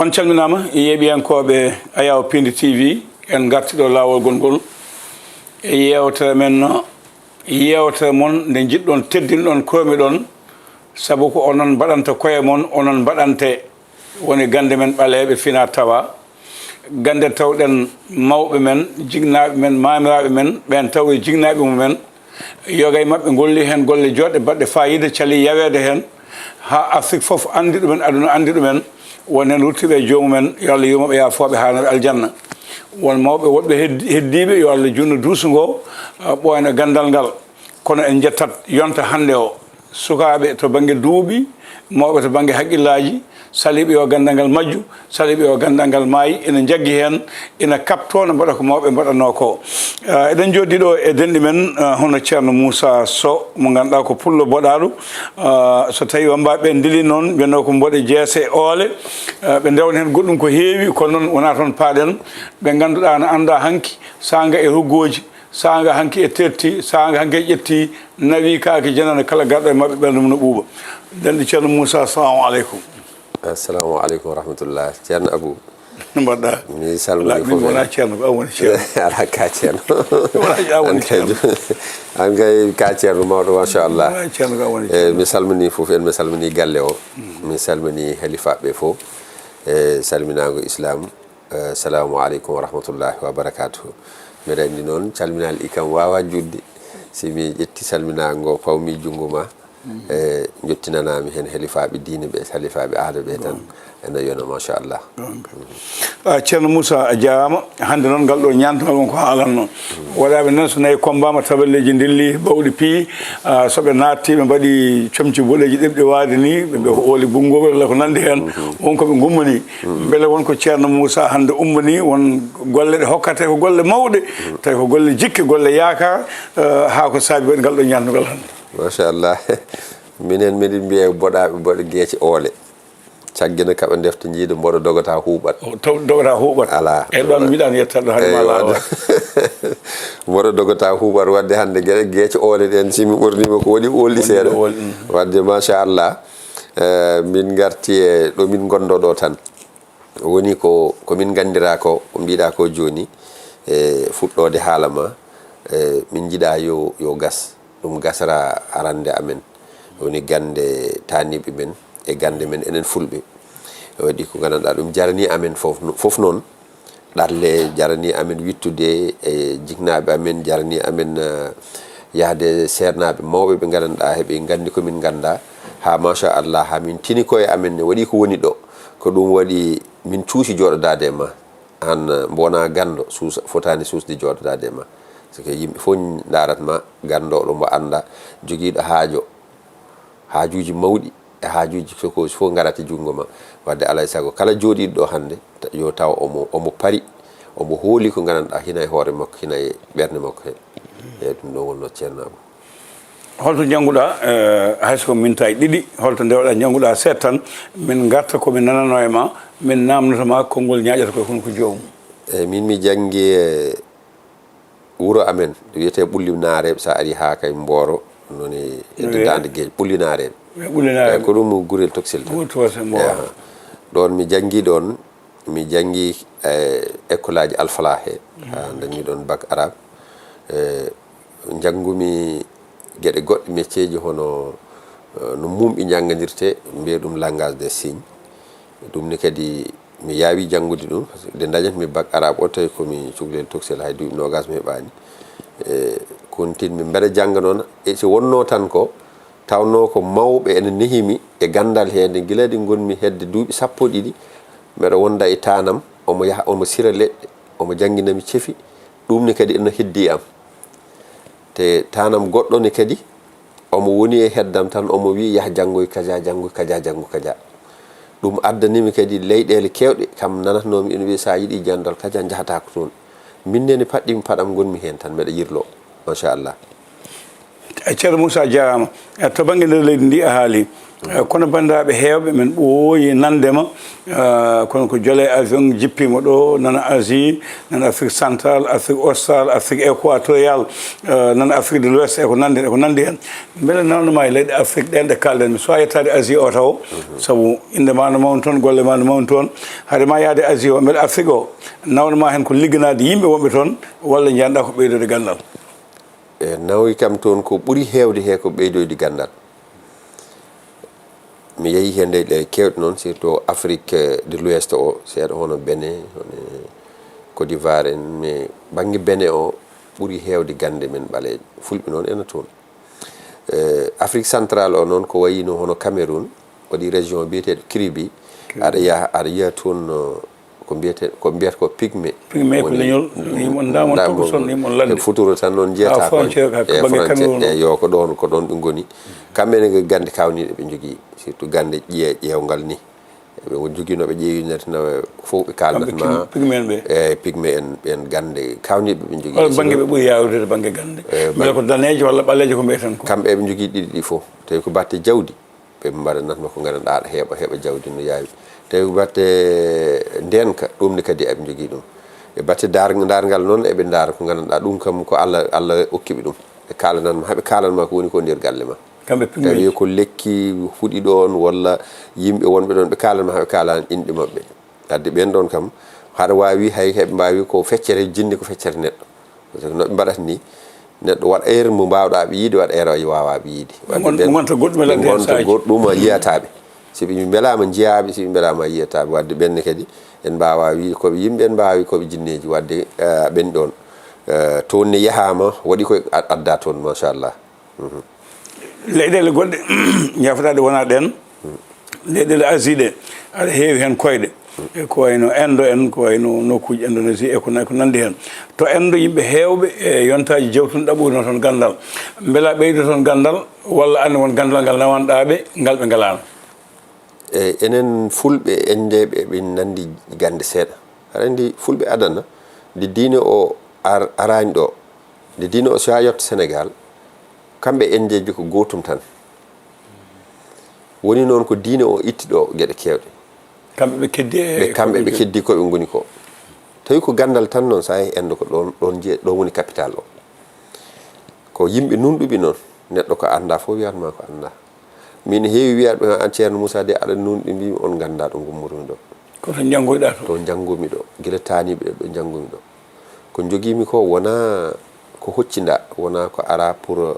on calminama yeɓiyankoɓe Ayaw Pindi TV en gartiɗo lawol gongol e yewtere men yewtere mon nde jiɗɗon teddinɗon komi ɗon saabu ko onon mbaɗanta koye mon onon mbaɗante woni gande men ɓaleɓe fina tawa gande tawɗen mawɓe men jignaɓe men mamiraɓe men ɓen taw e jignaɓe mumen yogay mabɓe golli hen golle joɗɗe baɗɗe fayida cali yawede hen ha Afrique foof andi ɗumen aduna andi ɗumen won hen ruttiɓe e jomumen yo Allah yumaɓe yafoɓe hanaɓe aljanna won mawɓe woɗɓe heddiɓe yo Allah junno duusugo ɓoyna gandal ngal kono en jettat yonta hande o sukaɓe to banggue duuɓi mawɓe to banggue haqqillaji saliɓe yo gandal ngal majju saliɓe yo gandal ngal maayi ina jaggui hen ina kapto no mbaɗa ko mawɓe mbaɗanno ko eɗen joddi ɗo e denɗi men hono ceerno Moussa Sow mo ganduɗa ko pullo boɗaɗo so tawi wambaɓe ndili noon ɓenno ko mboɗe jeese oole ɓe ndewna hen goɗɗum ko heewi kono noon wona toon paaɗen ɓe ganduɗa ne anda hanki sanga e ruggoji sanga hanki e terti sanga hanki e ƴetti nawi kaake janana kala garɗo e mabɓe ɓernde mum no ɓuuɓa denɗi ceerno Moussa assalamu aleykum. Assalamu aleykum wa rahmatullah. Ceerno Abou no mbaɗɗa mi salmini fof wona ceerno ko an woni ceerno ala ka ceerno woni ceerno an kay ka ceerno mawɗo machallah ceerno ko woni ceerno mi salmini fof en mi salmini galle o mi salmini halifaɓe fof e salminago islam assalamu aleykum wa rahmatullahi wa barakatuhu mbiɗa andi noon calminal ikam wawa judde si mi ƴetti salminago pawmi jungo ma e jottinanami hen halifaɓe diine ɓe halifaɓe aada ɓe tan ene yona machallah ceerno Moussa a jarama hande noon ngal ɗo ñantogal won ko haalan noon waɗaɓe noon so nayi combama tabelleji dilli bawɗi pii soɓe natti ɓe mbaɗi comci boɗeji ɗeɓɗi waade ni ɓe ko ooli bungoɓe walla ko nandi hen wonkoɓe gummani beele wonko ceerno Moussa hande ummani won golle ɗe hokkate ko golle mawɗe tawi ko golle jikki golle yaakar ha ko saabi waɗi ngal ɗo ñantogal hande machallah minen miɗen mbiya boɗaɓe mboɗo gueece oole caggina kaɓe defta jiido mboɗo dogata huuɓat taw dogata huuɓat ala e ɗon mbiɗani yettaɗo hade ma laada mboɗo dogata huuɓat wadde hande gueece oole ɗen simi ɓornima ko waɗi olli seeɗa wadde machallah min garti e ɗo min gonɗo tan woni komin gandira ko mbiɗa ko joni e fuɗɗode haala ma min jiiɗa yo gas ɗum gasara arande amen woni gande taniɓe men e gande men enen fulɓe waɗi ko gandanɗa ɗum jarani amen fof noon ɗalle jarani amen wittude e jignaɓe amen jarani amen yahde sernaɓe mawɓe ɓe gandanɗa heɓe gandi komin ganda ha machallah ha min tini koye amen ne waɗi ko woni ɗo ko ɗum waɗi min cuusi joɗodade ma an mbona gando fotani suusde joɗodade ma sike yimɓe fof daratma gandoɗo mo anda joguiɗo haajuji mawɗi e haajuji sokoji fof garata jungo ma wadde alay saago kala jooɗiɗo ɗo hande yo taw omo pari omo hooli ko gandanɗa hina e hoore makko hina e ɓerde makko he eyyi ɗum ɗo wonno ceernaɓo holto jangguɗa hayso mintaji ɗiɗi holto ndewɗa jangguɗa seeɗa tan min garta komin nanano e ma min namdotoma konngol ñaƴata koye hono ko joomum eyyi min mi janggi e wuro amen wiyete ɓulli naareɓe sa ari ha kay Mboro noni dande gueƴe ɓulli naareɓe ko ɗum gurel toksil ɗon mi janggi ɗon mi janggi école aji alfala he ha dañi ɗon bac arabe janggumi gueɗe goɗɗe métier ji hono no mumɓe janggadirte mbiya ɗum langage des signes ɗum ni kadi mi yaawi janngude ɗum nde dañatmi bac arabe o tawi komi cukalel toksel hay duuɓi nogas mi heɓani kontinmi mbeɗa jangga noon e so wonno tan ko tawno ko mawɓe ene nehimi e gandal hede guila ɗi gonmi hedde duuɓi sappo ɗiɗi mbeɗa wonda e tanam omo yaha omo sira leɗɗe omo jangguinami ceefi ɗum ni kadi ene heddi am te tanam goɗɗo ne kadi omo woni e heddam tan omo wi yaha janggoy kaja janggoy kaja janggo kaja ɗum addanimi kadi leyɗele kewɗe kam nanatnomi ene wiya sa yiiɗi jandal kaja jahata ko toon minneni paɗɗimi paɗam gonmi hen tan mbeɗa yirlo machallah ceerno Moussa jarama to banggue nder leydi ndi a haali kono bandiraɓe hewɓe men ɓooyi nandema kono ko jole avion jippima ɗo nana Asie nana Afrique centrale Afrique austral Afrique équatorial nana Afrique de l'ouest eko nandi hen beele nawdema e leyɗe Afrique ɗen ɗe kalɗen mi sowa yettade Asie o taw saabu indema no mawni toon golle ma no mawni toon haade ma yaade Asie o beele Afrique o nawdema hen ko ligganade yimɓe wonɓe toon walla jiyanɗa ko ɓeydode gandal nawi kam toon ko ɓuuri heewde he ko ɓeydoyde gandal mi yeehi hen ɗe kewɗe noon surtout Afrique de l'ouest o seeɗa hono Bénin hono Côte d'Ivoire en mais banggue Bénin o ɓuuri heewde gande men ɓaleejo fulɓe noon ena toon Afrique centrale o noon ko wayino hono Cameroun waɗi région biyeteɗo Kribi aɗa yiya toon ko mbiyata ko pygmé ko leñol yimon damon to son yimon lande futuro tan noon jeyata yo ko ɗon ɓe goni kamɓene ko gande kawniɗe ɓe jogui surtout gande ƴeewgal ni ɓe joguinoɓe ƴeewinete nawa fof ɓe kalnatma pygmé en gande kawniɓe ɓe jogui banggue ɓe ɓuuri yawdede banggue gande beele ko danejo walla ɓalejo ko mbiyeten ko kamɓe ɓe jogui ɗiɗi ɗi fof tawi ko batte jawdi ɓe mbaɗanatma ko gandanɗa aɗa heeɓa jawdi no yawi tawi ko batte ndenka ɗum ne kadi eɓe jogui ɗum e batte dargal noon eɓe daara ko gandanɗa ɗum kam ko Allah hokkiɓe ɗum ɓe kalananma haaɓe kalanma ko woni ko nder galle ma tawi ko lekki fuɗi ɗon walla yimɓe wonɓe ɗon ɓe kalanma haaɓe kalani inɗe mabɓe adde ɓen ɗon kam haɗa wawi hay heɓe mbawi ko feccere jinni ko feccere neɗɗo par ce que noɓe mbaɗata ni neɗɗo waɗa heure mo mbawɗaɓe yiide waɗa heure wawaɓe yiide gonta goɗɗum a yiyataɓe siɓe beelama jeeyaɓe siɓe beelama yiyataɓe wadde ɓenne kadi en mbawa wiide koɓe yimɓe en mbawi koɓe jinneji wadde ɓen ɗon toon ne yahama waɗi koye adda toon machallah leyɗele goɗɗe jafataɗe wona ɗen leyɗele Asie ɗe aɗa heewi hen koyɗe ko wayno Inde en ko wayno nokkuji Indonésie e ko nandi hen to Inde yimɓe hewɓe e yontaji jewtuno ɗaɓɓuno toon gandal beela ɓeydo toon gandal walla anne won gandal ngal nawanɗaɓe ngal ɓe ngalano enen fulɓe endeɓe ɓe nandi gande seeɗa aɗa andi fulɓe adana nde diine o arani ɗo nde diine o so ha yetto Sénégal kamɓe endeji ko gotum tan woni noon ko diine o itti ɗo gueɗe kewɗe kamɓe ɓe keddi koɓe goni ko tawi ko gandal tan noon sa yeehi Inde ko ɗon woni capital o ko yimɓe nunɗuɓe noon neɗɗo ko anda fof wiyatma ko anda min heewi wiyat ɓe an ceerno Moussa de aɗa nunɗi mbimi on ganda ɗo gummorumi ɗo koto janggoyɗa to janggomi ɗo guila taniɓe ɗo janggomi ɗo ko joguimi ko wona ko hoccinda wona ko ara pour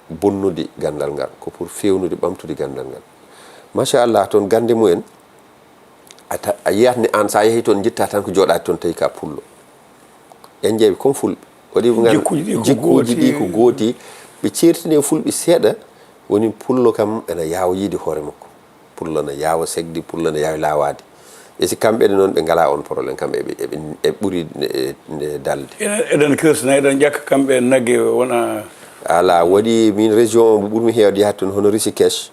bonnude gandal ngal ko pour fewnude ɓamtude gandal ngal machallah toon gande mumen a yiyatni an sa yeehi toon jitta tan ko joɗade toon tawi ka pullo en jeeɓe comme fulɓe waɗi jikkuji ɗi ko gooti ɓe certini fulɓe seeɗa woni pullo kam ene yawa yiide hoore makko pullo ne yawa segde pullo ne yawi lawade e si kamɓene noon ɓe ngala on probléme kamɓe eɓe ɓuuri nde dalde eɗen kirsana eɗen ƴakka kamɓe nagge wona ala waɗi min région mo ɓuurmi hewde yahat toon hono Rishikesh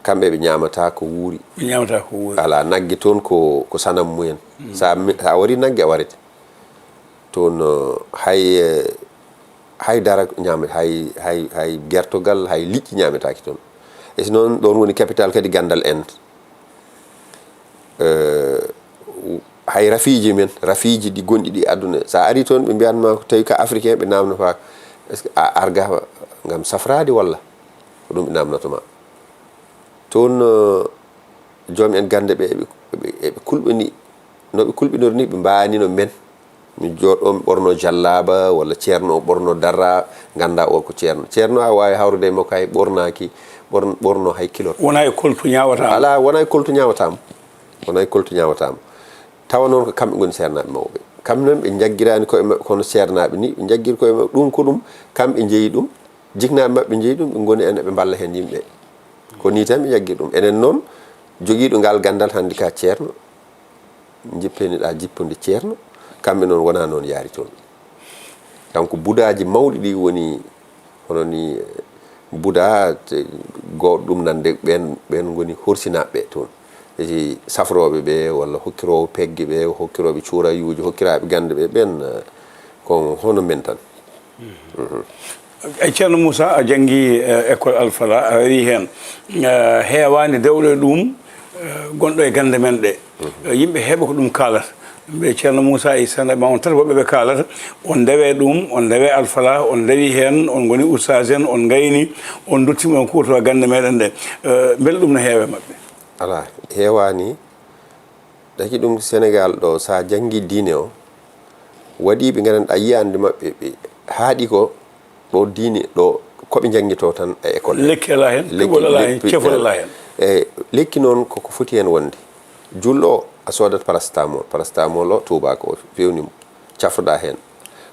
kamɓe ɓe ñamata ko wuuri ala nagge toon ko sanam mumen sa wari nagge a warete toon hay dara ñamata hay gertogal hay liƴƴi ñametaki toon e si noon ɗon woni capital kadi gandal Inde hay rafiji men rafiji ɗi gonɗi ɗi aduna sa ari toon ɓe mbiyanma ko tawi ka africain ɓe namno fa est ce que a arga gam safrade walla ko ɗum ɓe namnotoma toon joom en gande ɓe eɓe kulɓini noɓe kulɓinori ni ɓe mbanino men mi joɗɗo ɓorno jallaba walla ceerno o ɓorno darra ganda o ko ceerno a wawi hawrude makko hay ɓornaki ɓorno hay kilot wona e koltu ñawatama ala wona e koltu ñawatama tawa noon ko kamɓe goni ceernaɓe mawɓe kamɓe noon ɓe jagguirani koye mabɓe kono ceernaɓe ni ɓe jagguiri koye mabɓe ɗum ko ɗum kamɓe jeeyi ɗum jiknaɓe mabɓe jeeyi ɗum ɓe goni en ɓe balla hen yimɓe ko ni tan ɓe jagguiri ɗum enen noon joguiɗo ngal gandal hande ka ceerno jippeniɗa jippude ceerno kamɓe noon wona noon yaari toon kanko budaji mawɗi ɗi woni hono ni buda goto ɗum nande ɓen goni horsinaɓe toon esi safroɓe ɓe walla hokkirowo pegge ɓe hokkiroɓe cuurayuji hokkiraɓe gande ɓe ɓen ko hono men tan ceerno Moussa a janggui école Alfala a ari hen heewani dewɗo ɗum gonɗo e gande men ɗe yimɓe heɓa ko ɗum kaalata ɓe ceerno Moussa Issa ma on tata woɓɓe ɓe kaalata on ndewe ɗum on ndewe alfala on ndewi hen on goni oustage en on gayni on duttima on kuuto gande meɗen ɗe beele ɗum no heewe mabɓe ala heewani ɗaki ɗum Sénégal ɗo sa janggi diine o waɗi ɓe gandanɗa yiyande maɓɓe ɓe haaɗi ko ɗo diine ɗo koɓe jangguito tan e école lekki ala hen keɓol ala hen cefol ala hen e lekki noon koko foti hen wonde julɗo o a sodat parastamol o tubako o fewnimo cafroɗa hen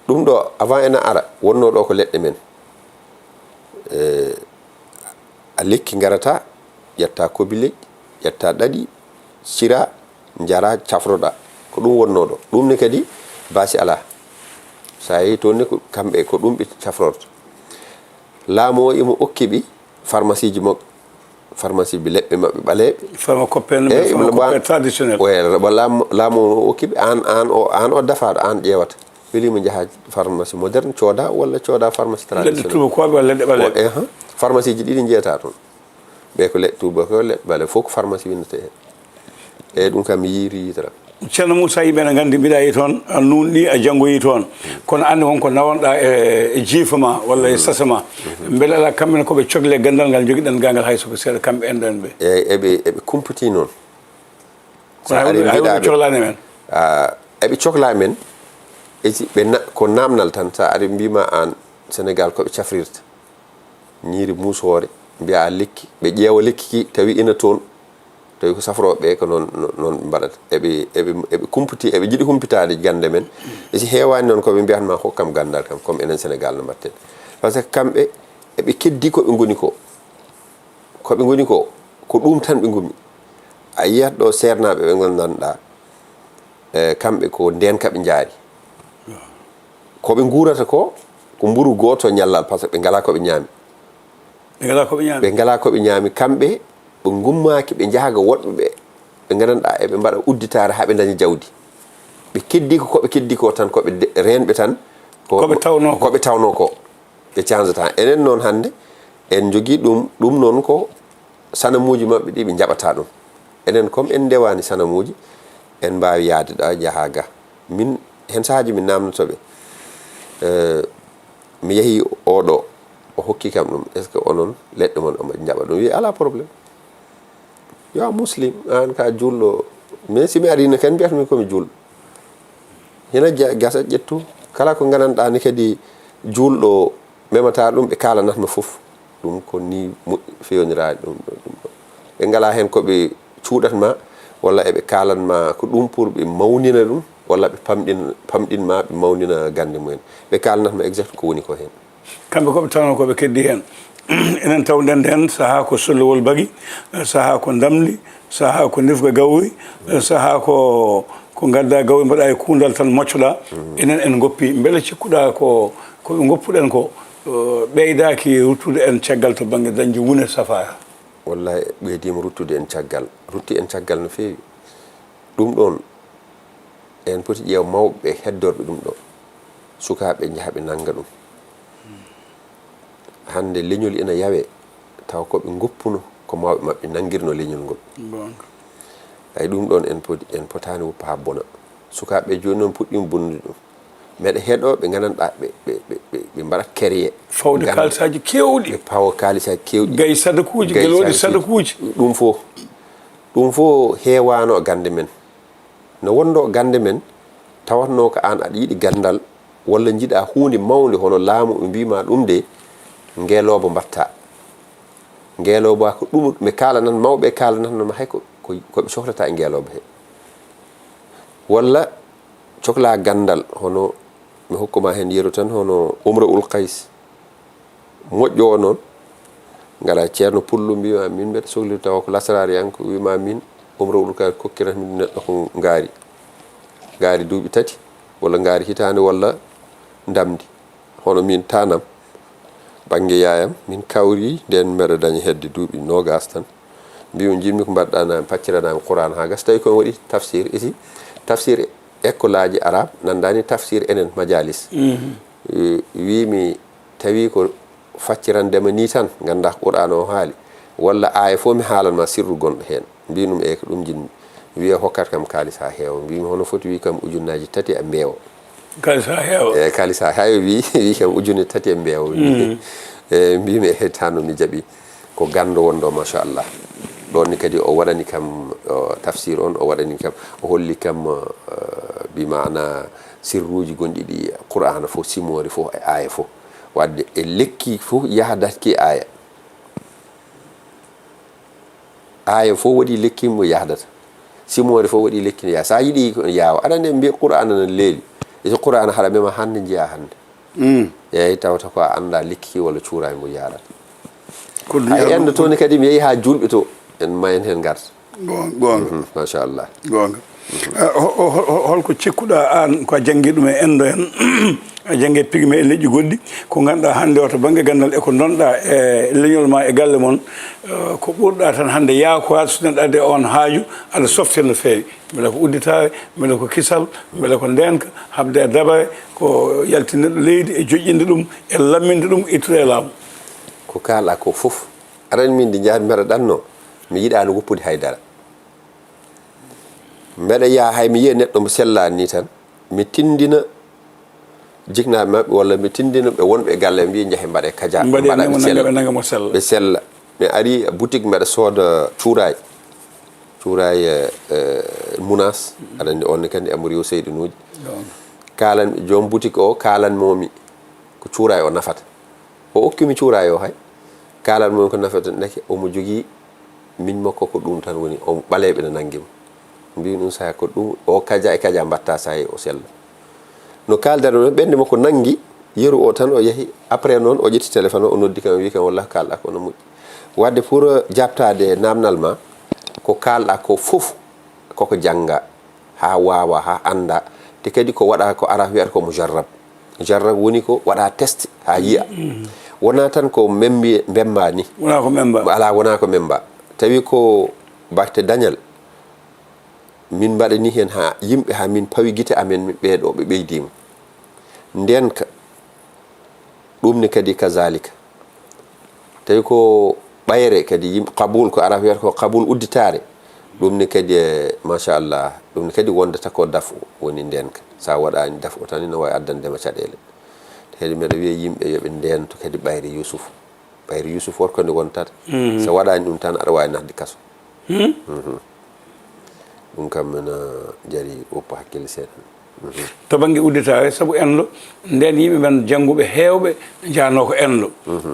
ɗum ɗo avant ena ara wonno ɗo ko leɗɗe men a lekki garata ƴetta kobi leƴƴi ƴetta ɗaɗi sira jara cafroɗa ko ɗum wonno ɗo ɗum ne kadi basi ala sa yehi toon ne kamɓe ko ɗum ɓe cafrorto laamu o imo okkiɓi pharmacie ji makko pharmacie bi leɓɓe maɓɓe ɓaleɓe pharmacoppe traditionnel laamu o okkiɓe an o dafaɗo an ƴewata welima jaaha pharmacie moderne cooda walla cooda pharmacie traditionnel leɗɗe tubakoɓe walla leɗɗe ɓaleɓe pharmacie ji ɗiɗi jeyata toon ɓe ko leɗɗe tubako leɗɗe ɓaleɓe fof ko pharmacie windete hen eyyi ɗum kam mi yiiri yitara ceerno Moussa yimɓe ne gandi mbiɗa yi toon a nunɗi a janggoyi toon kono andi wonko nawonɗa e jiifa ma walla e sasa ma beele ala kamɓene koɓe cogle gandal ngal joguiɗen gangal hay soko seeɗa kamɓe enɗen ɓe eyyi eɓe kumpiti noon kono cohlani men eɓe cohla men ko namdal tan sa ari mbima an Sénégal koɓe cafrirta ñiiri musore mbiya a lekki ɓe ƴeewa lekki ki tawi ina toon tawi ko safroɓe ko noon mbaɗata eɓe kumputi eɓe jiiɗi humpitade gande men e si heewani noon koɓe mbiyatma hokkam gandal kam comme enen Sénégal no mbatten par ce que kamɓe eɓe keddi koɓe goni ko ko ɗum tan ɓe gumi a yiyat ɗo sernaɓe ɓe gandanɗa kamɓe ko ndenka ɓe jaari koɓe guurata ko mburu goto ñallal par ce que ɓe ngala koɓe ñaami ɓe ngala koɓe ñaami kamɓe ɓe gummaki ɓe jaaga woɗɓe ɓe gandanɗa eɓe mbaɗa udditare haɓe daña jawdi ɓe keddi ko koɓe keddi ko tan koɓe renɓe tan koɓe tawno ko ɓe changeta enen noon hande en jogui ɗum noon ko sanamuji mabɓe ɗi ɓe jaɓata ɗum enen comme en ndewani sanamuji en mbawi yaade ɗa jaaha ga min hen sahaji min namdotoɓe mi yeehi oɗo o hokki kam ɗum est ce que onon leɗɗe mon omo jaɓa ɗum wi ala probléme yo muslim an ka julɗo mais simi arino ken mbiyatmi komi julɗo hena gasa ƴettu kala ko gandanɗa ni kadi julɗo memata ɗum ɓe kalanatma foof ɗum ko ni fewnirade ɗum ɓe ngala hen koɓe cuuɗatma walla eɓe kalanma ko ɗum pour ɓe mawnina ɗum walla ɓe pamɗinma ɓe mawnina gande mumen ɓe kalanatma exact ko woni ko hen kamɓe koɓe tawno koɓe keddi hen enen taw nden hen saaha ko sollowol bagui saaha ko damli saaha ko nifga gawri saaha ko gadda gawri mbaɗa e kundal tan moccoɗa enen en goppi beele cikkuɗa koɓe goppuɗen ko ɓeydaki ruttude en caggal to banggue dañde wune safaya wallahi ɓeydima ruttude en caggal rutti en caggal no fewi ɗum ɗon en poti ƴeew mawɓe heddorɓe ɗum ɗo sukaɓe jaaha ɓe nangga ɗum hande leñol ina yawe taw koɓe goppuno ko mawɓe mabɓe nanguirno leñol ngol ay ɗum ɗon en potani woppa ha bona sukaɓe joni noon puɗɗima bonnude ɗum meɗe heeɗo ɓe gandanɗa ɓe mbaɗat créé fawde kalisaji kewɗi ɓe pawa kalisaji kewɗi gayi sadakuji gueloɗi sadakuji ɗum fo heewano gande men no wonno gande men tawatno ko an aɗa yiiɗi gandal walla jiiɗa hunde mawde hono laamu ɓe mbima ɗum de ngeeloba mbatta ngeeloba ko ɗum ɓe kalanan mawɓe kalanatnoma hay koɓe cohlata e ngeeloba he walla cohla gandal hono mi hokkuma hen yeru tan hono umra ul kays moƴƴo o noon ngala ceerno pullo mbima min mbeɗa sohli taw ko lasarariyanko wima min umra ul kays kokkirat min neɗɗo ko ngaari duuɓi 3 walla ngaari hitande walla ndamdi hono min tanam banggue yayam min kawri nden mbeɗa daña hedde duuɓi 20 tan mbimi jinmi ko mbaɗɗanami pacciranami Qur'an ha gas tawi komi waɗi tafsir isi tafsir école aji arabe nandani tafsir enen majalis wimi tawi ko faccirandema ni tan ganda Qur'an o haali walla aya fo mi haalanma sirru gonɗo hen mbinum e ko ɗum jinmi wiya hokkat kam kalis ha heewa mbimi hono foti wi kam ujunnaji 3 e mbeewa kalis ha heewa e kalis ha heewa wi kam ujunne 3 e mbeewa e mbimi e tano mi jaɓi ko gando wonɗo machallah ɗon ni kadi o waɗani kam tafsir on o waɗani kam o holli kam bimana sirruji gonɗi ɗi qur'ana fof simori fof e aya fof wadde e lekki fof yahdatki aya fof waɗi lekki mo yahdata simore fof waɗi lekki no yaha sa yiiɗi yaawa aɗa ande mbiya qur'ana nan leeli so qur'ana haɗa mema hande jeeya hande eyyi tawata ko a anda lekki walla cuurani mo yaɗata hay endo toon kadi mi yeehi ha julɓe to en mayen hen garta gonga machallah gonga holko cikkuɗa an ko janggui ɗum e endo en a jangge pigme e leƴƴi goɗɗi ko ganduɗa hande o to banggue gandal eko donɗa e leñol ma e galle moon ko ɓurɗa tan hande yaako so neɗɗo adde on haaju aɗa softir no feewi beele ko udditare beele ko kisal beele ko ndenka habde e dabare ko yaltinneɗo leydi e joƴƴinde ɗum e lamminde ɗum ittude e laamu ko kalɗa ko foof aɗani min ndi jaami mbeɗa ɗanno mi yiiɗano woppude haydara mbeɗa yaa hay mi yiya neɗɗo mo sellani ni tan mi tindina jignaɓe mabɓe walla mi tindina ɓe wonɓe e galle mbiya jaahe mbaɗe kadia ɓe sella mi ari boutique mbeɗa sooda cuuray mounas aɗa andi on kandi amoriyo seydinuji kalan joom boutique o kalanmomi ko cuuray o nafata o okkimi cuuray o hay kalanmomi ko nafata deke omo jogui min makko ko ɗum tan woni o ɓaleɓe ne nanguima mbi ɗum saha ko ɗum o kadia e kadia mbatta sahi o sella no kaldata noon ɓernde makko nangui yeru o tan o yeehi après noon o ƴetti téléphone o noddi kam wi kam wallah kalɗa ko no moƴƴi wadde pour jabtade namdal ma ko kalɗa ko foof koko jangga ha wawa ha anda te kadi ko waɗa ko ara wiyata ko mo jarrab woni ko waɗa test ha yiya wona tan ko bemba ni wona ko memba tawi ko batte dañal min mbaɗani hen ha yimɓe ha min pawi guite amen ɓeɗo ɓe ɓeydima ndenka ɗum ne kadi kazalika tawi ko ɓayre kadi yimɓe qabul ko ara wiyata ko qabul udditare ɗum ne kadi machallah ɗum ne kadi wondata ko dafu woni ndenka sa waɗani dafu o tan ne wawi addandema caɗele kadi mbeɗa wiya yimɓe yooɓe ndento kadi ɓayre Youssouf wonko nde wontata so waɗani ɗum tan aɗa wawi nahde kaso ɗum kam mena jari woppa hakkille seeɗa to banggue udditare saabu enɗo nden yimɓe men jangguɓe hewɓe jano ko enɗo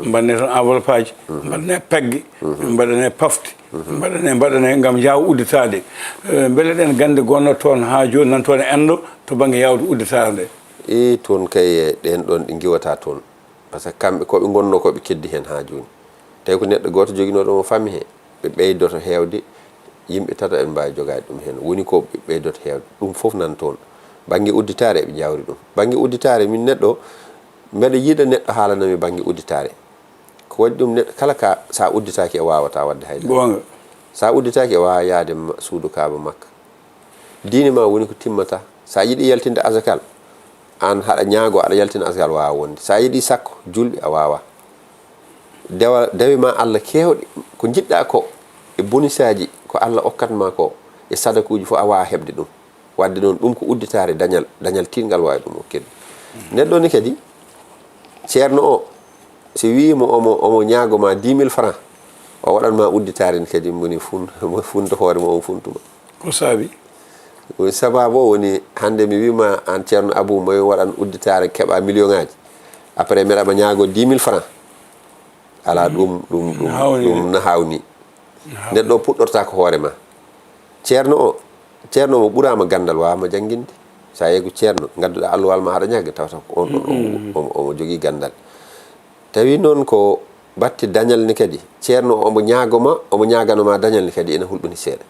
mbanne tan enveloppe aji mbaɗane pegge mbaɗane pafti mbaɗane gam jawa udditade beele ɗen gande gonno toon ha joni nan toon enɗo to banggue yawde udditare nde toon kay ɗen ɗon ɗi giwata toon par ce que kamɓe koɓe gonno koɓe keddi hen ha joni tawi ko neɗɗo goto joguinoɗo mo fammi he ɓe ɓeydoto hewde yimɓe tata en mbawi jogade ɗum hen woni ko ɓe ɓeydoto hewde ɗum foof nan toon banggue udditare ɓe jawri ɗum banggue udditare min neɗɗo mbeɗa yiiɗa neɗɗo haalanami banggue udditare ko waɗi ɗum neɗɗo kala ka sa udditaki e wawata wadde haydara sa udditaki e wawa yaade suudu kaaba makka diine ma woni ko timmata sa yiiɗi yaltinde asakal an haɗa ñaago aɗa yaltina asakal wawa wonde sa yiiɗi sakko julɓe a wawa dewe ma Allah kewɗe ko jiɗɗa ko e bonisaji ko Allah okkatma ko e sadakuji fof a wawa heɓde ɗum wadde noon ɗum ko udditare dañal tingal wawi ɗum okkede neɗɗo ni kadi ceerno o si wimo omo ñaagoma 10 000 francs o waɗanma udditare ni kadi woni funto hoore ma on funtuma ko saabi woni sababu o woni hande mi wima an ceerno Abou mayo waɗan udditare keɓa million ngaji après mbeɗama ñaago 10 000 francs ala ɗum no hawni neɗɗo puɗɗorta ko hoore ma ceerno mo ɓurama gandal wawama janguinde sa yeegu ceerno gadduɗa alluwal ma haɗa ñagga tawata ko on ɗon omo jogui gandal tawi noon ko batte dañal ni kadi ceerno omo ñaganoma dañal ni kadi ene hulɓini seeɗa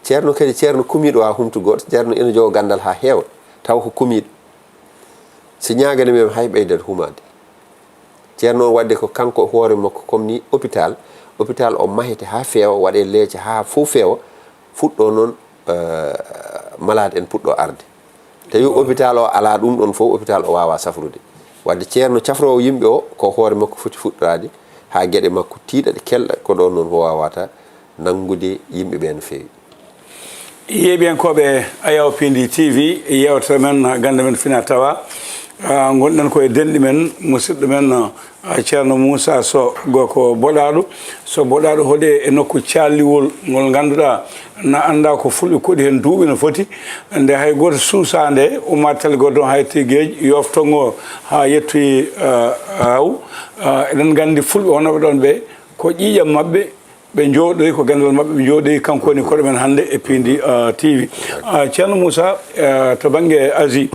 ceerno kadi ceerno kumiɗo wawa humtugo ceerno ene jogo gandal ha heewa taw ko kumiɗo si ñagani mem hay ɓeydat humade ceerno o wadde ko kanko hoore makko comme ni hôpital o mahete ha feewa waɗe leece ha fof feewa fuɗɗo noon malade en puɗɗo arde tawi hôpital o ala ɗum ɗon fof hôpital o wawa safrude wadde ceerno cafrowo yimɓe o ko hoore makko foti fuɗɗorade ha gueɗe makko tiiɗaɗe kelɗa ko ɗon noon ko wawata nangude yimɓe ɓe no feewi. yeeɓiyankoɓe Ayaw Pindi TV yewtere men gande men fina tawa gonɗen koye denɗi men musidɗo men ceerno Moussa Sow goko Boɗaɗo so Boɗaɗo hoɗe e nokku calliwol ngol ganduɗa na anda ko fulɓe koɗi hen duuɓi no foti nde hay goto suusande umma tele goto don hay tigueji yoftongo ha yettoyi aw eɗen gandi fulɓe honoɓe ɗon ɓe ko ƴiƴam mabɓe ɓe jooɗoyi ko gandal mabɓe ɓe jooɗoyi kanko woni koɗo men hannde e Pindi TV ceerno Moussa to banggue Asie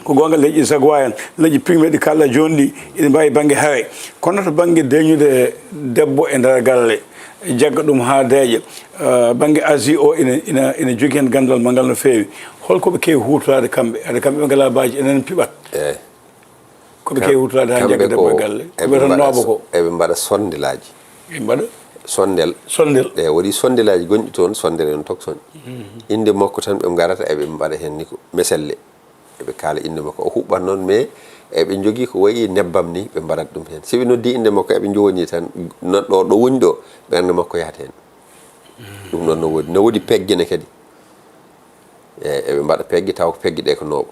ko gonga leƴƴi sagwa en leƴƴi pigme ɗi kalɗa joni ɗi ina mbawi banggue hawe kono to banggue deñude debbo e nder galle jagga ɗum ha deeƴa banggue Asie o ina jogui hen gandal magal no fewi holkoɓe kewi hutorade kamɓe ade kamɓe ɓe ngala baji enen piɓat koɓe kewi hutorade ha jagga debbo e galle koɓe tan nooɓa ko eɓe mbaɗa sondelaji ɓe mbaɗa sondel e waɗi sondelaji gonƴi toon sondel en tokson inde makko tan ɓe garata eɓe mbaɗa hen ni ko meselle eɓe kaala inde makko o huɓɓat noon mais eɓe jogui ko wayi nebbam ni ɓe mbaɗat ɗum hen siɓe noddi inde makko eɓe jowoni tan ɗo woni ɗo ɓernde makko yahata hen ɗum noon no woodi peggene kadi eɓe mbaɗa pegge taw ko pegge ɗe ko nooɓo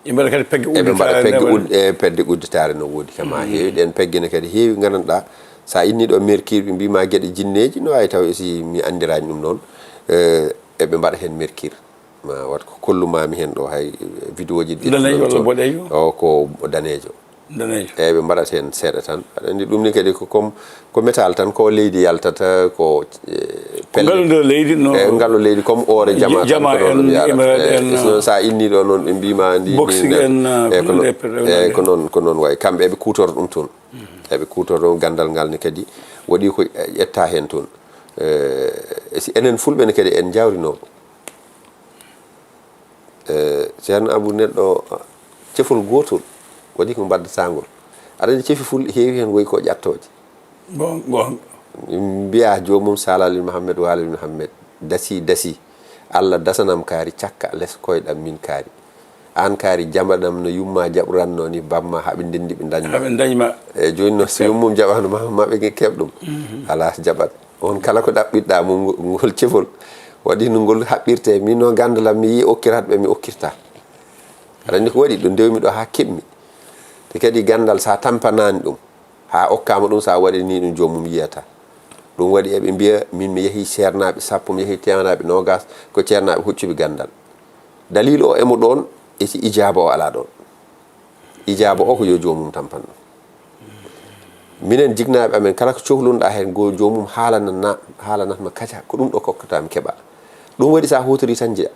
eɓe mbaɗa kadi pegge eɓe mbaɗa pedde udditare no woodi kam ha heewi ɗen peggene kadi heewi gandanɗa sa inni ɗo mercure ɓe mbima gueɗe jinneji no wawi taw si mi andirani ɗum noon eɓe mbaɗa hen mercure ma wat ko kollumami hen ɗo hay vidéo ji ɗiɗi o ko danejo eyyi ɓe mbaɗat hen seeɗa tan aɗa andi ɗum ni kadi ko métal tan ko leydi yaltata ko pelle leydi no ngallo leydi comme ore jama en sa inni ɗo noon ɓe mbima ndi ko noon way kamɓe eɓe kutoro ɗum toon eɓe kutoro gandal ngal ni kadi waɗi ko ƴetta hen toon si enen fulɓe ne kadi en jawrinoɓe ceerno Abou neɗɗo cefol gotol waɗi ko mbaddata ngol aɗa andi ceefi fulɓe heewi hen woyi ko ƴattoje mbiya jomum Salalil Mouhamed Walil Mouhamed dasi Allah dasanam kaari cakka less koyɗam min kaari an kaari jambaɗam no yumma jaɓuranno ni bamma haɓe ndendi ɓe dañma e joni noon so yummum jaɓano maɓe keɓ ɗum ala jaɓat on kala ko ɗaɓɓiɗɗa mo ngol cefol waɗi no ngol haɓɓirte min no gandalam mi yi okkiratɓe mi okkirta aɗa andi ko waɗi ɗo ndewmi ɗo ha keɓmi te kadi gandal sa tampanani ɗum ha okkama ɗum sa waɗi ni ɗum jomum yiyata ɗum waɗi eɓe mbiya min mi yeehi ceernaɓe sappo mi yeehi temanaɓe nogas ko ceernaɓe huccuɓe gandal dalil o emo ɗon esi ijaba o ala ɗon ijaba o ko yo jomum tampan ɗum minen jignaɓe amen kala ko cohlunoɗa hen go jomum haalanatma kaca ko ɗum ɗo kokkatami keɓa ɗum waɗi sa hutori tan jeeya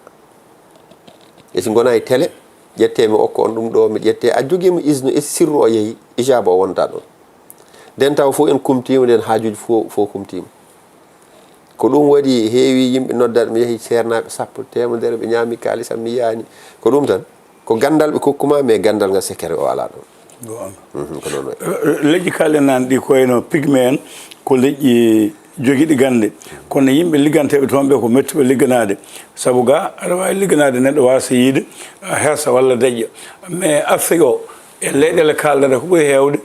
esi gona e télé ƴette mi okka on ɗum ɗo mi ƴette a joguima isno esi sirru o yeehi ijaba o wonta ɗon nden taw fof en kumtima nden haajuji fof kumtima ko ɗum waɗi heewi yimɓe noddat mi yeehi ceernaɓe sappo temedere ɓe ñaami kalisam mi yiyani ko ɗum tan ko gandal ɓe kokkuma mais gandal ngal secret o ala ɗon ko noon wayi leƴƴi kalɗen nane ɗi koyno pigme en ko leƴƴi joguiɗi gande kono yimɓe ligganteɓe toon ɓe ko mettuɓe ligganade saabu ga aɗa wawi ligganade neɗɗo wasa yiide hersa walla deƴƴa mais Afrique o e leyɗele kalɗata ko ɓuuri hewde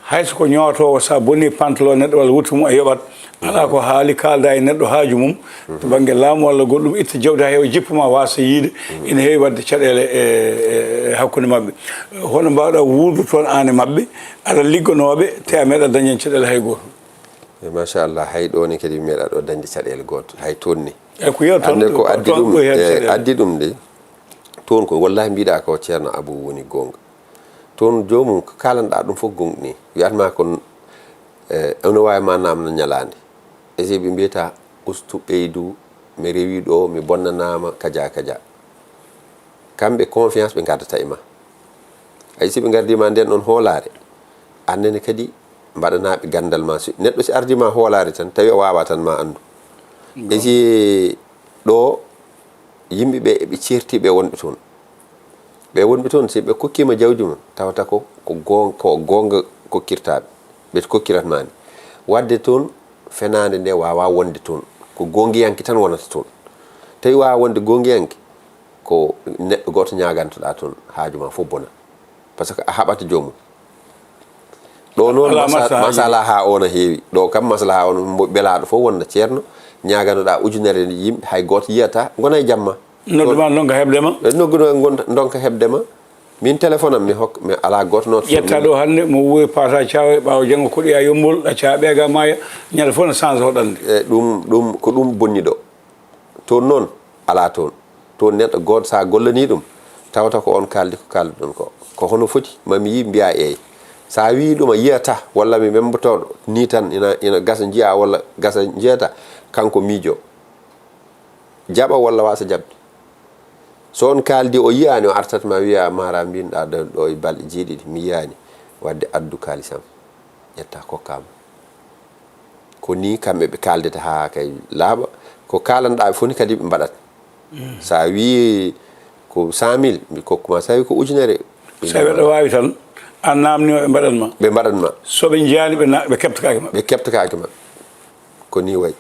hayso ko ñootowo sa bonni pantalon neɗɗo walla wutte mum a yoɓat ala ko haali kalda e neɗɗo haaju mum to banggue laamu walla goɗɗum itta jawdi ha heewa jippuma wasa yiide ina heewi wadde caɗele e hakkude mabɓe hono mbawɗa wuurdu toon an e mabɓe aɗa ligganoɓe te a meeɗa dañen caɗele hay goto machallah hay ɗo ni kadi meeɗa ɗo dañde caɗele goto hay toon ni ko yew ande ko addi ɗum de toon ko wallahi mbiɗa ko ceerno Abou woni gonga toon jomum ko kalanɗa ɗum fof gonɗini wiyatma kon ono wawi ma namno ñalande e si ɓe mbiyata ustu ɓeydu mi rewi ɗo mi bonnanama kaja kamɓe confiance ɓe gardata e ma ay si ɓe gardima nden ɗon hoolare annene kadi mbaɗanaɓe gandal ma neɗɗo si ardima hoolare tan tawi o wawa tan ma andu e si ɗo yimɓeɓe eɓe certiɓe wonɓe toon si ɓe kokkima jawdi mum tawata ko gonga kokkirtaɓe ɓe kokkiratmani wadde toon fenade nde wawa wonde toon ko gongiyanke tan wonata toon tawi wawa wonde gongiyanke ko neɗɗo goto ñagantoɗa toon haaju ma fof bona par ce que a haɓata jomum ɗo ɗo noon masalaha o no heewi ɗo kam maslaha on mo ɓelaɗo fof wonno ceerno ñaganoɗa ujunere yimɓe hay goto yiyata gona e jamma nodduma donka hebdema nogguno donka hebdema min téléphone am mi hokka mi ala goto noto ƴetta ɗo hannde mo wuuri pata cawe ɓawa janggo koɗoya yombol ɗacca ɓeega maya ñande fof ne change hoɗande ɗum ko ɗum bonni ɗo toon noon ala toon neɗɗo goto sa gollani ɗum tawata ko on kaldi ko kaldi ɗon ko hono foti mami yi mbiya eyi sa wi ɗum a yiyata walla mi membotoɗo ni tan ina gasa jiya walla gasa jeyata kanko miijo jaɓa walla wasa jaɓde so on kaldi o yiyani o artat ma wiya mara mbinɗa ɗo e balɗe jeeɗiɗi mi yiyani wadde addu kalisam ƴetta kokkama ko ni kamɓe ɓe kaldeta ha kay laaɓa ko kalanɗa fof ni kadi ɓe mbaɗat sa wi ko 100 000 mi kokkuma sa wi ko ujunere sa weɗo wawi tan an namni o ɓe mbaɗanma soɓe jiyani ɓe keptakaki ma ɓe keptakaki ma ko ni wayi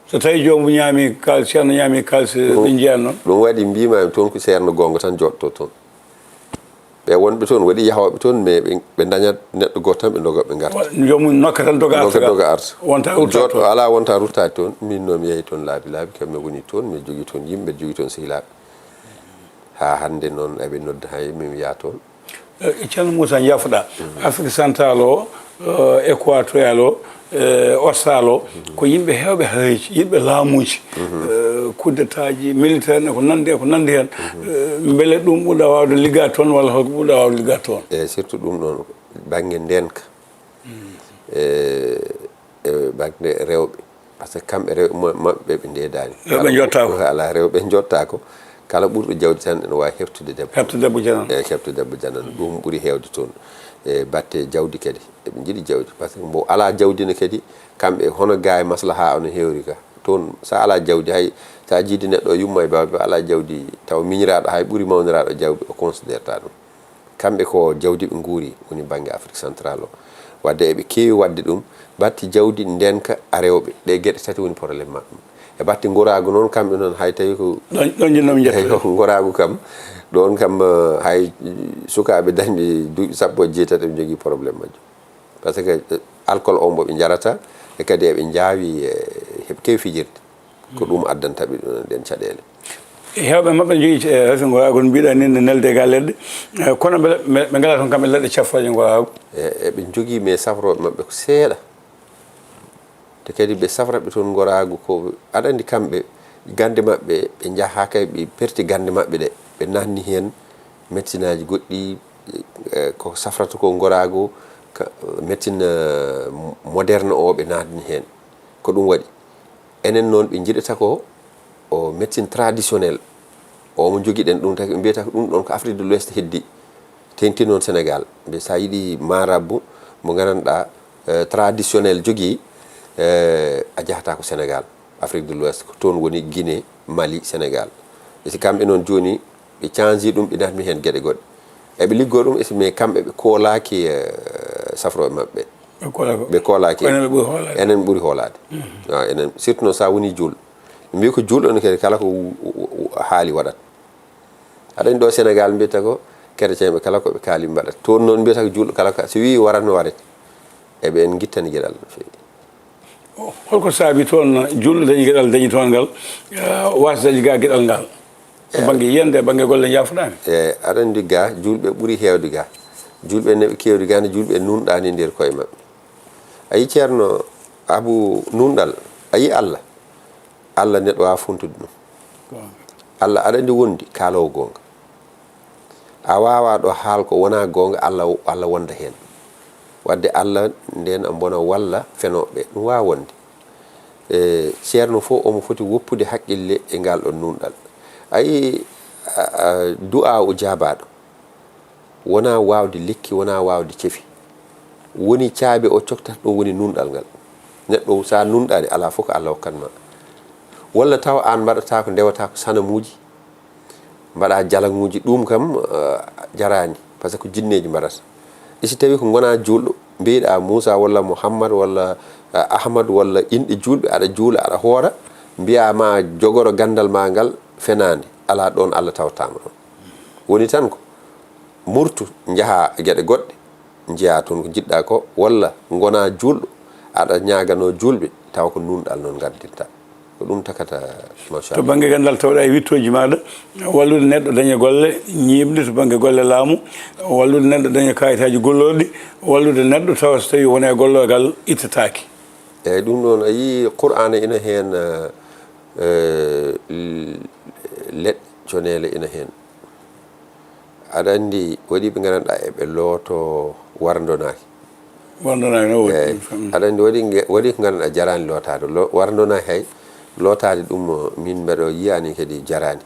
so tawi jomum ñaami kalis ceerno ñaami kalis ɓe jiyani noon ɗum waɗi mbimami toon ko ceerno gonga tan joɗto toon ɓe wonɓe toon waɗi yahoɓe toon mais ɓe dañat neɗɗo goto tan ɓe doga ɓe garta jomum nokka tan doga arta wonta joɗo ala wonta ruttade toon min noon mi yeehi toon laabi kam mi woni toon mi jogui toon yimɓe jogui toon sehilaɓe ha hande noon eɓe nodda hay min yaha toon ceerno Moussa jafoɗa Afrique central o équatorial o orsal o ko yimɓe hewɓe haaji yimɓe laamuji coup d'état ji militaire ne ko nandi hen beele ɗum ɓuuɗa wawde liggade toon walla holko ɓuuɗa wawde liggade toon eyyi surtout ɗum ɗon banggue ndenka banggue rewɓe par ce que kamɓe rewɓe mabɓe ɓe ndedani rewɓe jottako ala rewɓe jottako kala ɓurɗo jawdi tan ene wawi heftude debbo janan eyyi heftude debbo janan ɗum ɓuuri hewde toon e batte jawdi kadi eɓe jiiɗi jawdi par ce que mbo ala jawdi ne kadi kamɓe hono ga e maslaha ono hewri ka toon sa ala jawdi hay sa jiidi neɗɗo yumma e babaɓe ala jawdi taw miñiraɗo hay ɓuuri mawniraɗo jawdi o considére ta ɗum kamɓe ko jawdi ɓe guuri woni banggue Afrique central o wadde eɓe kewi wadde ɗum batti jawdi ndenka a rewɓe ɗe gueɗe tati woni probléme mabɓe e batte goragu noon kamɓe noon hay tawi ko ɗon jinnomi jetta goragu kam ɗon kam hay sukaɓe dañɓe duuɓi sappo e jeetati ɓe jogui probléme majjum par ce que alcool o mboɓe jarata e kadi eɓe jaawi heɓe kewi fijirde ko ɗum addantaɓe ɗen caɗele hewɓe mabɓe jogui resi goragu no mbiɗa ni ne nelde ga leɗɗe kono ɓe ngala toon kamɓe leɗɗe cafroje goragu eɓe jogui mais safroɓe mabɓe ko seeɗa te kadi ɓe safraɓe toon goragu ko aɗa andi kamɓe gande mabɓe ɓe jaaha kay ɓe perti gande mabɓe ɗe ɓe nanni hen médecine aji goɗɗi ko safrata ko goragu médecine moderne o ɓe nanni hen ko ɗum waɗi enen noon ɓe jiiɗata ko o médecine traditionnel omo joguiɗen ɗum taki ɓe mbiyata ko ɗum ɗon ko Afrique de l'Ouest heddi tengti noon Sénégal mbe sa yiiɗi marabu mo gandanɗa traditionnel jogui a jahata ko Sénégal Afrique de l'Ouest ko toon woni Guinée Mali Sénégal e si kamɓe noon joni ɓe changi ɗum ɓe natmi hen gueɗe goɗɗe eɓe liggo ɗum mais kamɓe ɓe koolaki safroɓe mabɓe ɓe koolaki enen ɓuuri hoolade enen surtout noon sa woni julɗo mbi ko julɗo ne kadi kala ko haali waɗat aɗani ɗo Sénégal mbiyata ko chrétien ɓe kala koɓe kaali mbaɗat toon noon mbiyata ko julɗo kala so wi waratno warete eɓe en guittani gueɗal no fewi holko saabi toon julɗo dañi gueɗal dañi toon ngal wasa dañi ga gueɗal ngal to banggue yiyande banggue golle jafuɗani e aɗa andi ga julɓe ɓuuri hewde ga julɓe neɓe kewdi ga ne julɓe nunɗani nder koye mabɓe ayi ceerno Abou nunɗal ayi Allah neɗɗo wawa funtude ɗum Allah aɗa andi wondi kaalowo gonga a wawa ɗo haal ko wona gonga Allah wonda hen wadde Allah nden a bona walla fenoɓe ɗum wawa wonde e ceerno fof omo foti woppude haqqille e ngal ɗon nunɗal ayi du'a o jabaɗo wona wawde lekki wona wawde ceefi woni caabi o coktata ɗum woni nunɗal ngal neɗɗo sa nunɗani ala fof ko Allah hokkatma walla taw an mbaɗata ko ndewata ko sanamuji mbaɗa jalaŋuji ɗum kam jarani par ce que ko jinneji mbaɗata e si tawi ko gona julɗo mbiɗa Moussa walla Mouhammad walla Ahmad walla inɗe julɓe aɗa juula aɗa hoora mbiyama jogoro gandal ma ngal fenade ala ɗon Allah tawtama ɗon woni tan ko murtu jaaha gueɗe goɗɗe jeeya toon ko jiɗɗa ko walla gona julɗo aɗa ñagano julɓe taw ko nunɗal noon gaddirta ko ɗum takata machallah to banggue gandal tawɗa e wittoji maɗa wallude neɗɗo daña golle ñiɓde to banggue golle laamu wallude neɗɗo daña kayitaji gollorɗi wallude neɗɗo tawa so tawi wona e gollogal ittataki eyyi ɗum ɗon a yii qur'ana ina hen leɗɗe conele ina hen aɗa andi waɗi ɓe gandanɗa eɓe looto wardonaki no eyyi aɗa andi waɗi ko gandanɗa jarani lootade wardonaki hay lootade ɗum min mbeɗo yiyani kadi jarani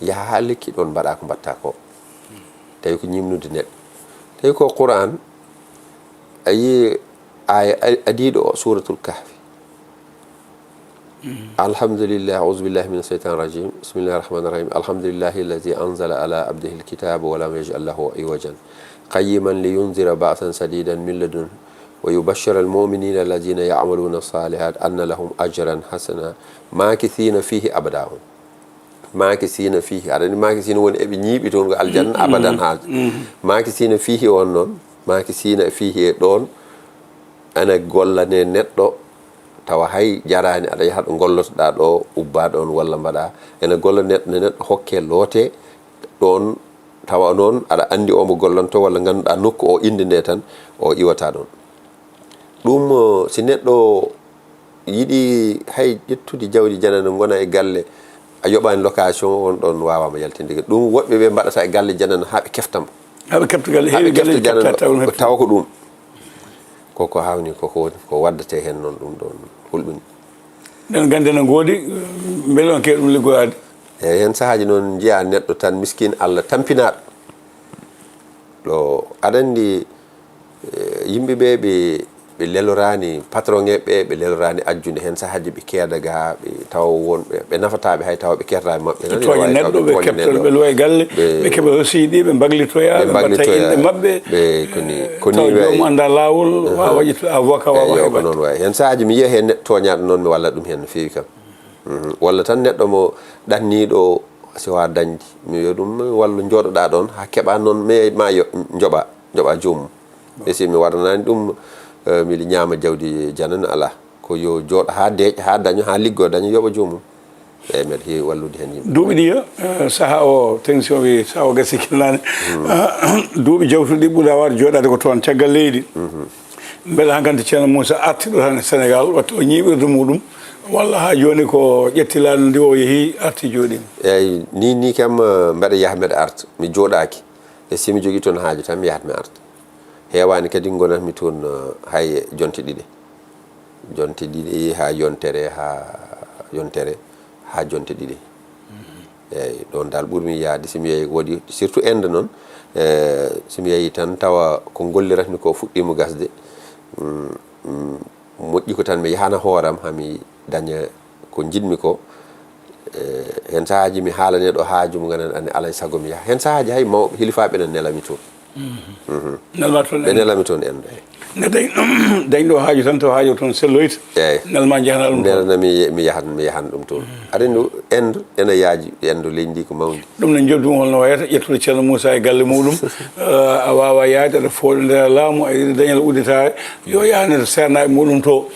yaha ha lekki ɗon mbaɗa ko mbatta ko tawi ko ñimnude neɗɗo tawi ko qur'an a yi aya adiɗo o suratul kahfi alhamdulillah auzu billahi min asheytan rajim bismillahi rahmani rahim alhamdulillahi alladi anzala ala abdihi alkitaba walam yaj'al lahu iwajan qayyiman liyunzira ba'san sadidan min ladun wa yubashshira almu'minina alladhina ya'maluna as-salihat anna lahum ajran hasana makithina fihi abada makithina fihi aɗani makithina woni eɓe ñiiɓi toon ko aljanna abadan ha makithina fihi on noon makithina fihi e ɗon ana gollane neɗɗo tawa hay jarani aɗa yaha ɗo gollotoɗa ɗo ubba ɗon walla mbaɗa ene golla neɗɗo ne neɗɗo hokke loote ɗon tawa noon aɗa andi omo gollanto walla ganduɗa nokku o inde nde tan o iwata ɗon ɗum si neɗɗo yiɗi hay ƴettude jawdi janane gona e galle a yoɓani location on ɗon wawama yaltinde ɗum woɓɓe ɓe mbaɗata e galle janane haɓe keftamo haɓe kefta galle heewi galle janane tawa ko ɗum koko hawni ko waddate hen noon ɗum ɗon hulɓini nden gande no goodi beele on kewi ɗum liggoyade eyyi hen sahaji noon jiiya neɗɗo tan miskin Allah tampinaɗo ɗo aɗa andi yimɓeɓe ɓe lelorani patron ɓe lelorani ajjude hen sahaji ɓe keedaga ɓe taw wonɓe ɓe nafataɓe hay taw ɓe kertani mabɓe ɓe toña neɗɗo ɓe keptol ɓe lowa e galle ɓe keeɓa rosiɗi ɓe baglitoya ɓe mbatta inde mabɓe ɓe koni joomum anda lawol wawa waƴito avocat wawa heɓade ko noon wayi hen sahaji mi yiya hen neɗɗo toñaɗo noon mi walla ɗum hen no fewi kam walla tan neɗɗo mo ɗanniɗo si wawa dañde mi wiya ɗum walla jooɗoɗa ɗon ha keeɓa noon ma joɓa joomum e si mi waɗanani ɗum miɗa ñaama jawdi janane ala ko yo jooɗo ha deeƴa ha daña ha liggo daña yoɓa joomum eyyi mbeɗa heewi wallude hen yimɓe duuɓi ɗiya saaha o technicien wi saaha o gasi killani duuɓi jawtuɗi ɓuura wawde jooɗade ko toon caggal leydi beele hankkadi ceerno Moussa artiɗo tan e Sénégal watta o ñiɓirde muɗum walla ha joni ko ƴetti laaɗu ndi o yeehi arti jooɗima eyyi ni kam mbeɗa yaaha mbeɗa arta mi jooɗaki e simi jogui toon haaju tan mi yahat mi arta hewani kadi gonatmi toon hay jonte ɗiɗi ha yontere ha jonte ɗiɗi eyyi ɗon dal ɓuurmi yaade somi yeehi waɗi surtout inde noon somi yeehi tan tawa ko golliratmi ko fuɗɗima gasde moƴƴi ko tan mi yahana hooram hami daña ko jiɗmi ko hen sahaji mi haalane ɗo haaju mo ganduɗa ane alay saago mi yaha hen sahaji hay mawɓe hilifaɓe ne nelami toon ɓe nelami toon ende ne dañɗo haaju tan to haaju toon selloyta eyyi nelma jahana ɗum nelana mi yahan ɗum toon aɗa andi endo ene yaaji endo leydi ndi ko mawdi ɗum ne jobdum holno wayata ƴettude ceerno Moussa e galle muɗum a wawa yaade aɗa fooɗo nder laamu a yiɗi dañal udditare yo yahane to serna e muɗum to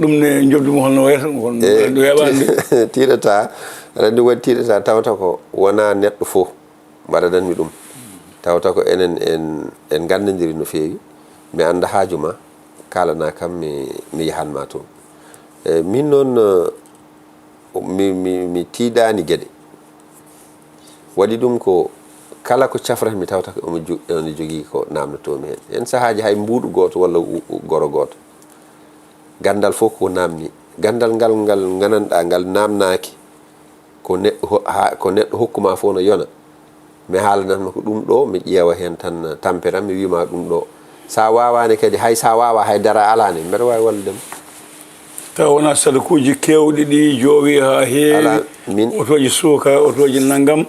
ɗum ne jobdum holno wayata ɗum heɓande tiiɗata aɗa andi waɗi tiiɗata tawata ko wona neɗɗo foof mbaɗadanmi ɗum tawata ko enen en gandodiri no fewi mi anda haaju ma kalana kam mi yahanma toon min noon mi tiiɗani gueɗe waɗi ɗum ko kala ko cafrata mi tawata ko ono jogui ko namdotomi hen sahaji hay mbuuɗu goto walla goro goto gandal fof ko namni gandal ngal gandanɗa ngal namnaki ko neɗɗo hokkuma fof no yona mi haalanatma ko ɗum ɗo mi ƴeewa hen tan tamperam mi wima ɗum ɗo sa wawani kadi hay sa wawa hay dara alani mbeɗa wawi walludema taw wona sadakuji kewɗi ɗi joowi ha heewi otoji suuka otoji naggam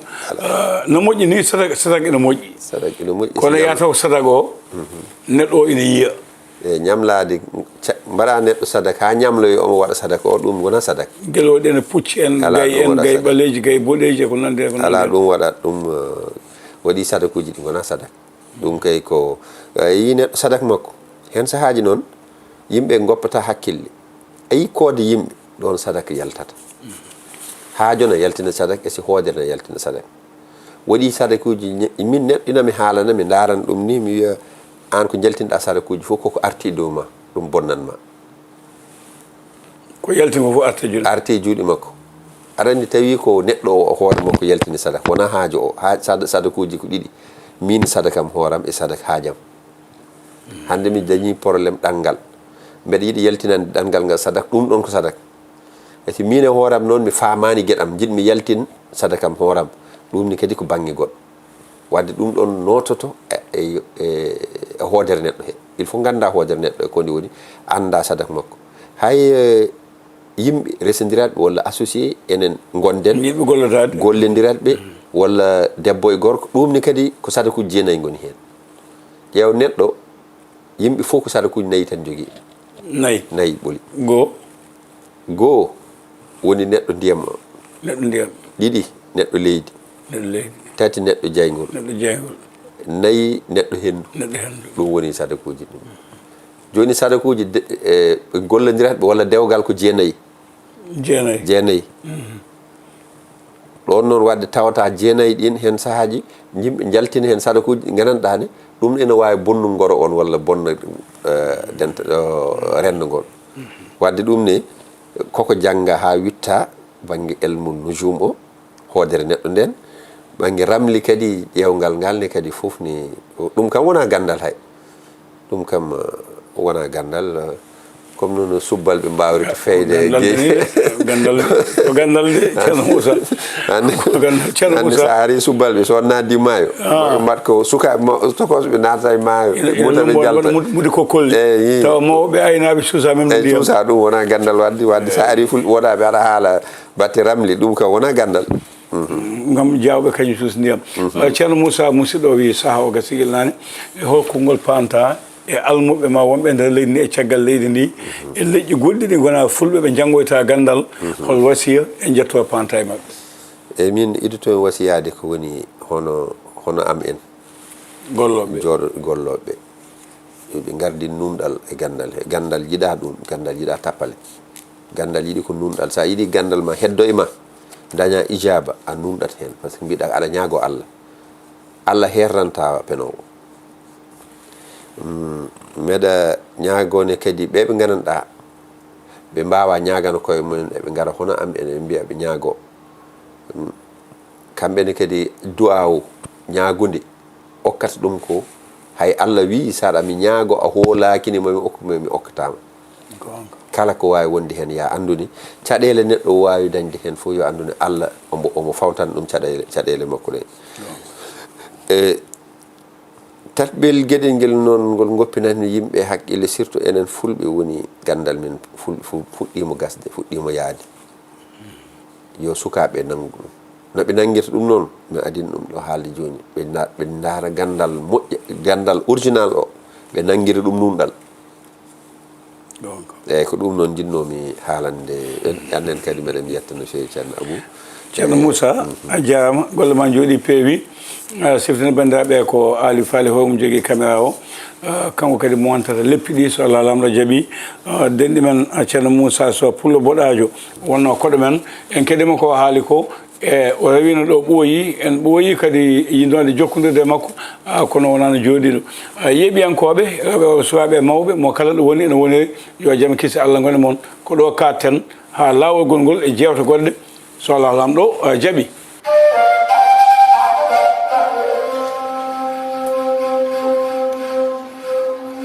no moƴƴi ni sadak ene moƴƴi kono yataw sadak o neɗɗo o ina yiya e ñamlade mbaɗa neɗɗo sadak ha ñamloyo omo waɗa sadak o ɗum wona sadak gueloɗe ene pucci en gay ɓaleji gay boɗeji ko nande ala ɗum waɗat ɗum waɗi sadakuji ɗi gona sadak ɗum kay ko yi neɗɗo sadak makko hen sahaji noon yimɓe goppata hakkille ayi koode yimɓe ɗon sadak yaltata haajona yaltina sadak e si hoodere yaltina sadak waɗi sadakuji min neɗɗo ina mi haalana mi daaran ɗum ni mi wiya an ko jaltinɗa sadakuji fof koko arti dow ma ɗum bonnanma ko yaltima fof arti juuɗe makko aɗa andi tawi ko neɗɗo o hoore makko yaltini sadak wona haajo o sadakuji ko ɗiɗi min sadakam hooram e sadak haajam hande mi dañi probléme ɗanngal mbeɗa yiɗi yaltinande ɗanngal ngal sadak ɗum ɗon ko sadak eti min e hooram noon mi famani gueɗam jiɗmi yaltin sadakam hooram ɗum ni kadi ko bange goɗɗo wadde ɗum ɗon nototo e hoodere neɗɗo he il faut ganda hoodere neɗɗo e ko ndi woni anda sadak makko hay yimɓe resodiraɓe walla associé enen gonden yiɗɓe gollotade gollodiratɓe walla debbo e gorko ɗum ni kadi ko sadakuji jeenayyi goni hen ƴeew neɗɗo yimɓe fof ko sadakuji nayyi tan jogui nayyi ɓooli goo woni neɗɗo ndiyam o ɗiɗi neɗɗo leydi tati neɗɗo jaygol nayyi neɗɗo hendu ɗum woni sadakuji ɗum joni sadakuji gollodiratɓe walla dewgal ko jeenayyi ɗon noon wadde tawata jeenayyi ɗin hen sahaji yimɓe jaltina hen sadakuji ɗi gandanɗa ne ɗum ene wawi bonnu ngoro on walla bonna rendugol wadde ɗum ne koko jangga ha witta banggue elmu nujum o hoodere neɗɗo nden banggue ramli kadi ƴewgal ngal ne kadi foof ni ɗum kam wona gandal hay ɗum kam wona gandal comme nono subbalɓe mbawri to feyde gandal de ceerno Moussa hande sa ari subbalɓe so naddi maayo mbat ko sukaɓe tokosoɓe natata e maayo mutaɓe jalta mudi ko kolli taw mawɓe aynaɓe suusa même eyi suusa ɗum wona gandal wadde sa ari woɗaɓe aɗa haala batte ramli ɗum kam wona gandal gam jawɓe kañum suusa ndiyam ceerno Moussa musidɗo o wi saaha o gasigel nane e holko ngol panta e almuɓe ma wonɓe nder leydi ndi e caggal leydi ndi e leƴƴi goɗɗi ɗi gona fulɓe ɓe janggoyta gandal hol wasiya e jetto panta e mabɓe eyyi min idduto wasiyade ko woni hono am en golloɓe jooɗo golloɓe ɓe gardi numɗal e gandal he gandal yiɗa ɗum gandal yiɗa tappale gandal yiɗi ko numɗal sa yiɗi gandal ma heddo e ma daña ijaba a numɗat hen par ce que mbiɗa aɗa ñaago Allah herranta penowo meɗa ñaagone kadi ɓeɓe gandanɗa ɓe mbawa ñagano koye mumen eɓe gara hono am ene mbiya ɓe ñaago kamɓene kadi du'awu ñaagude okkata ɗum ko hay Allah wi saɗa mi ñaago a hoolakini mami okkuma mi okkatama kala ko wawi wonde hen ya anduni caɗele neɗɗo wawi dañde hen fof yo anduni Allah omo fawtan ɗum caɗele makko ɗe tatɓel gueɗel ngel noon ngol goppinani yimɓe haqqille surtout enen fulɓe woni gandal men fuɗɗimo gasde fuɗɗimo yaade yo sukaɓe nanggu ɗum no ɓe nanguirta ɗum noon mi adin ɗum ɗo haalde joni ɓe daara gandal moƴƴa gandal original o ɓe nanguira ɗum numɗal eyyi ko ɗum noon jinnomi haalande annen kadi mbeɗen yetta no fewi ceerno Abou ceerno Moussa a jarama golle ma jooɗi peewi siftini bandiraɓe ko Ali Faly homo jogui caméra o kanko kadi mo wontata leppi ɗi so Allah lamɗo jaaɓi denɗi men ceerno Moussa so pullo boɗajo wonno koɗo men en keɗima ko haali ko e o rewino ɗo ɓooyi en ɓooyi kadi yindode jokkodirde e makko kono wonano jooɗiɗo yeeɓiyankoɓe rewɓe sukaɓe mawɓe mo kala ɗo woni ene woniri yo jaam kisi Allah gone moon ko ɗo katten ha lawol gongol e jewte goɗɗe so Allah lamɗo jaaɓi